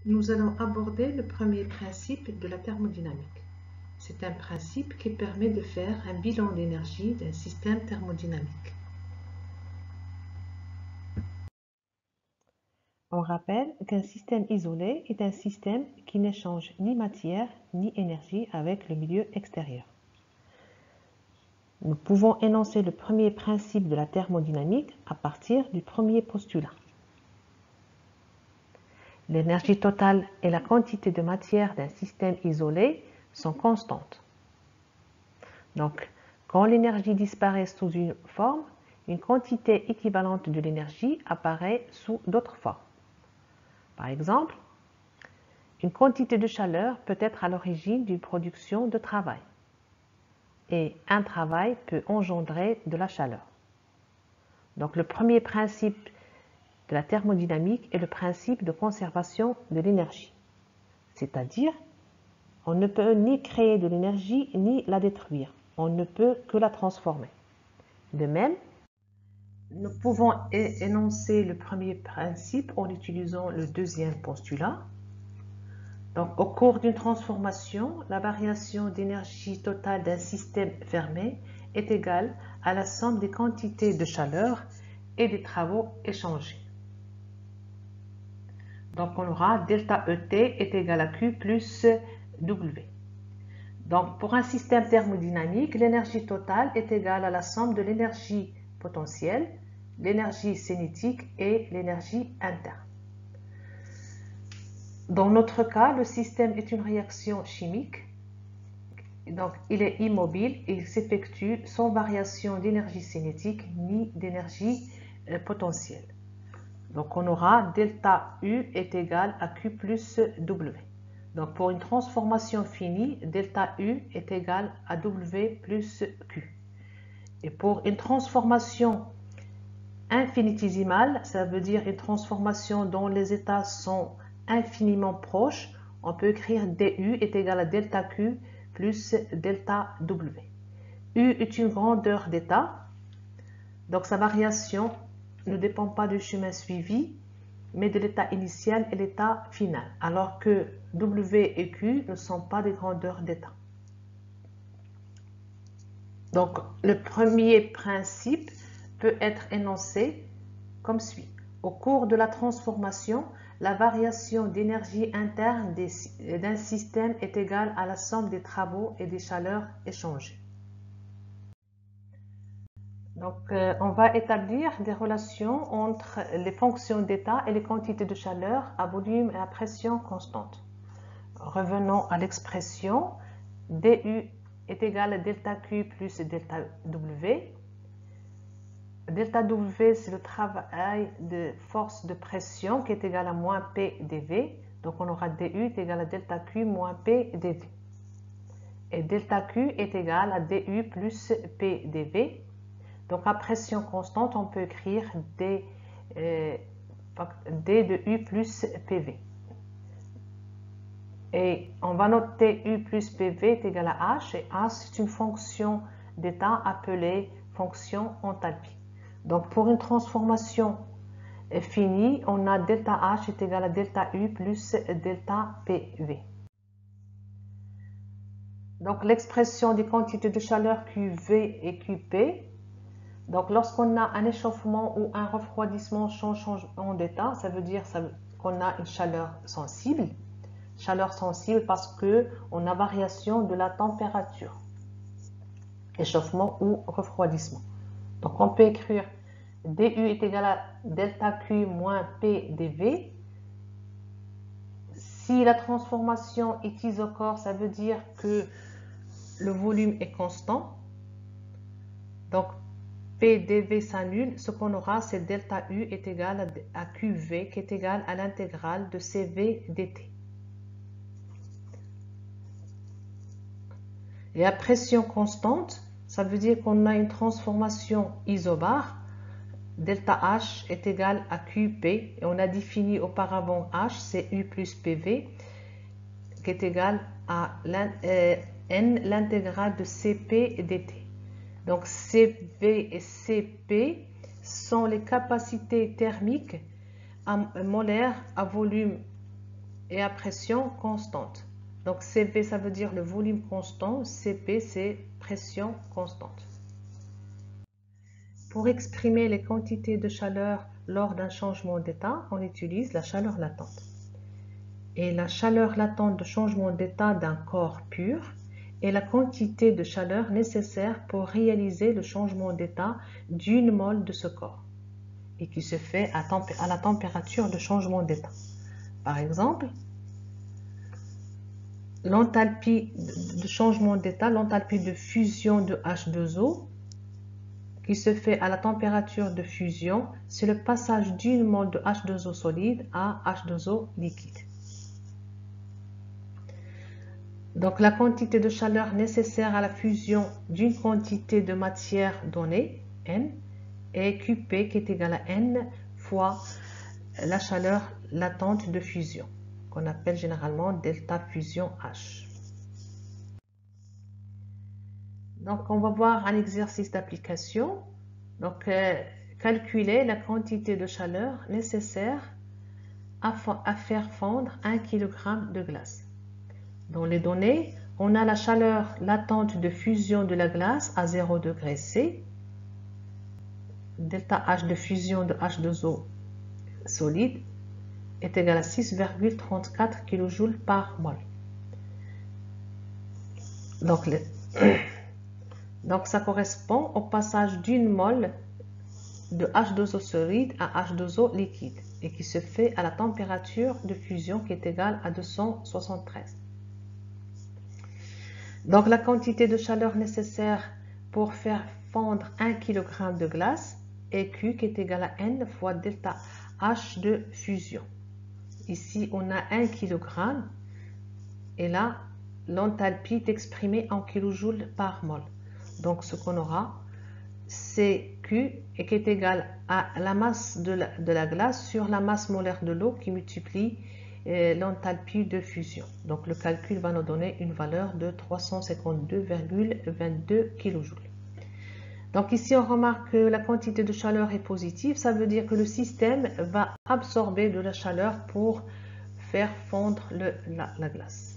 Nous allons aborder le premier principe de la thermodynamique. C'est un principe qui permet de faire un bilan d'énergie d'un système thermodynamique. On rappelle qu'un système isolé est un système qui n'échange ni matière ni énergie avec le milieu extérieur. Nous pouvons énoncer le premier principe de la thermodynamique à partir du premier postulat. L'énergie totale et la quantité de matière d'un système isolé sont constantes. Donc, quand l'énergie disparaît sous une forme, une quantité équivalente de l'énergie apparaît sous d'autres formes. Par exemple, une quantité de chaleur peut être à l'origine d'une production de travail. Et un travail peut engendrer de la chaleur. Donc, le premier principe de la thermodynamique est le principe de conservation de l'énergie. C'est-à-dire, on ne peut ni créer de l'énergie ni la détruire. On ne peut que la transformer. De même, nous pouvons énoncer le premier principe en utilisant le deuxième postulat. Donc, au cours d'une transformation, la variation d'énergie totale d'un système fermé est égale à la somme des quantités de chaleur et des travaux échangés. Donc, on aura delta ET est égal à Q plus W. Donc, pour un système thermodynamique, l'énergie totale est égale à la somme de l'énergie potentielle, l'énergie cinétique et l'énergie interne. Dans notre cas, le système est une réaction chimique. Donc, il est immobile et il s'effectue sans variation d'énergie cinétique ni d'énergie potentielle. Donc, on aura delta U est égal à Q plus W. Donc, pour une transformation finie, delta U est égal à W plus Q. Et pour une transformation infinitésimale, ça veut dire une transformation dont les états sont infiniment proches, on peut écrire DU est égal à delta Q plus delta W. U est une grandeur d'état, donc sa variation ne dépend pas du chemin suivi, mais de l'état initial et l'état final, alors que W et Q ne sont pas des grandeurs d'état. Donc, le premier principe peut être énoncé comme suit. Au cours de la transformation, la variation d'énergie interne d'un système est égale à la somme des travaux et des chaleurs échangées. Donc, on va établir des relations entre les fonctions d'état et les quantités de chaleur à volume et à pression constante. Revenons à l'expression DU est égal à delta Q plus delta W. Delta W, c'est le travail de force de pression qui est égal à moins P dV. Donc, on aura DU est égal à delta Q moins P dV. Et delta Q est égal à DU plus P dV. Donc, à pression constante, on peut écrire D de U plus PV. Et on va noter U plus PV est égal à H. Et H, c'est une fonction d'état appelée fonction enthalpie. Donc, pour une transformation finie, on a delta H est égal à delta U plus delta PV. Donc, l'expression des quantités de chaleur QV et QP. Donc, lorsqu'on a un échauffement ou un refroidissement changement d'état, ça veut dire qu'on a une chaleur sensible. Chaleur sensible parce qu'on a variation de la température. Échauffement ou refroidissement. Donc, on peut écrire DU est égal à delta Q moins P dV. Si la transformation est isochore, ça veut dire que le volume est constant. Donc, P dV s'annule. Ce qu'on aura, c'est delta U est égal à QV qui est égal à l'intégrale de CV dt. Et à pression constante, ça veut dire qu'on a une transformation isobare. Delta H est égal à QP et on a défini auparavant H, c'est U plus PV qui est égal à N l'intégrale de CP dt. Donc CV et CP sont les capacités thermiques molaires à volume et à pression constante. Donc CV, ça veut dire le volume constant, CP, c'est pression constante. Pour exprimer les quantités de chaleur lors d'un changement d'état, on utilise la chaleur latente. Et la chaleur latente de changement d'état d'un corps pur est la quantité de chaleur nécessaire pour réaliser le changement d'état d'une mole de ce corps et qui se fait à la température de changement d'état. Par exemple, l'enthalpie de changement d'état, l'enthalpie de fusion de H2O qui se fait à la température de fusion, c'est le passage d'une mole de H2O solide à H2O liquide. Donc la quantité de chaleur nécessaire à la fusion d'une quantité de matière donnée, N, est QP qui est égal à N fois la chaleur latente de fusion, qu'on appelle généralement delta fusion H. Donc on va voir un exercice d'application. Donc calculer la quantité de chaleur nécessaire à faire fondre 1 kg de glace. Dans les données, on a la chaleur latente de fusion de la glace à 0 degré C, delta H de fusion de H2O solide est égal à 6,34 kJ par mol. Donc ça correspond au passage d'une mole de H2O solide à H2O liquide et qui se fait à la température de fusion qui est égale à 273. Donc la quantité de chaleur nécessaire pour faire fondre 1 kg de glace est Q qui est égal à N fois delta H de fusion. Ici on a 1 kg et là l'enthalpie est exprimée en kilojoules par mol. Donc ce qu'on aura c'est Q et qui est égal à la masse de la glace sur la masse molaire de l'eau qui multiplie l'enthalpie de fusion. Donc le calcul va nous donner une valeur de 352,22 kJ. Donc ici on remarque que la quantité de chaleur est positive, ça veut dire que le système va absorber de la chaleur pour faire fondre la glace.